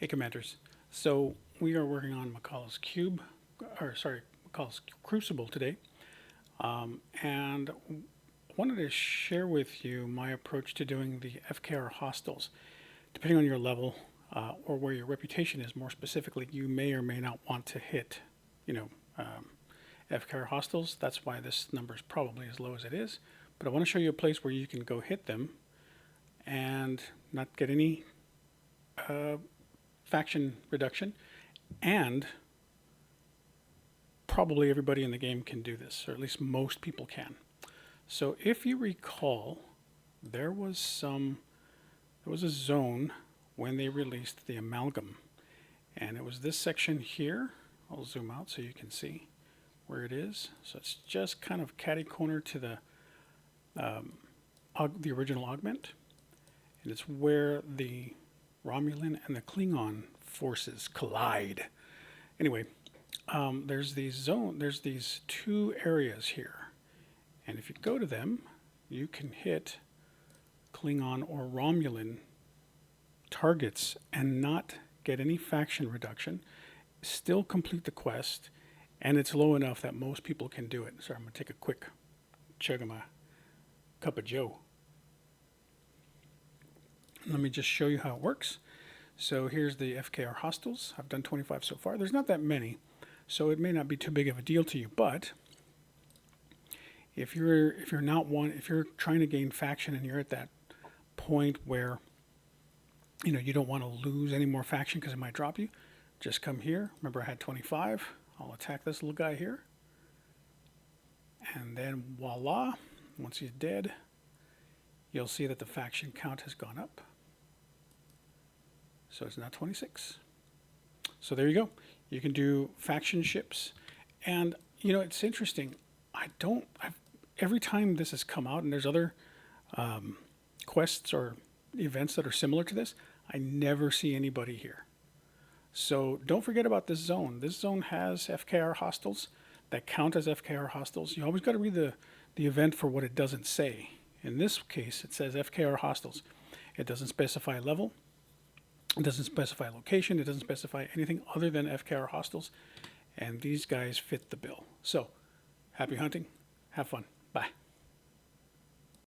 Hey, Commanders. So we are working on Mak'ala's Mak'ala's Crucible today, and wanted to share with you my approach to doing the FKR hostels. Depending on your level or where your reputation is, more specifically, you may or may not want to hit, you know, FKR hostels. That's why this number is probably as low as it is. But I want to show you a place where you can go hit them and not get any faction reduction, and probably everybody in the game can do this, or at least most people can. So if you recall, there was a zone when they released the Amalgam, and it was this section here. I'll zoom out so you can see where it is. So it's just kind of catty corner to the original Augment, and it's where the Romulan and the Klingon forces collide. Anyway, there's these two areas here, and if you go to them, you can hit Klingon or Romulan targets and not get any faction reduction, still complete the quest, and it's low enough that most people can do it. So I'm going to take a quick chug of my cup of joe. Let me just show you how it works. So here's the FKR hostels. I've done 25 so far. There's not that many, so it may not be too big of a deal to you. But if you're trying to gain faction and you're at that point where you don't want to lose any more faction because it might drop you, just come here. Remember, I had 25. I'll attack this little guy here, and then voila! Once he's dead, you'll see that the faction count has gone up. So it's now 26. So there you go. You can do faction ships. And, it's interesting. Every time this has come out, and there's other quests or events that are similar to this, I never see anybody here. So don't forget about this zone. This zone has FKR hostels that count as FKR hostels. You always got to read the event for what it doesn't say. In this case, it says FKR hostels. It doesn't specify level. It doesn't specify location. It doesn't specify anything other than FKR hostels. And these guys fit the bill. So, happy hunting. Have fun. Bye.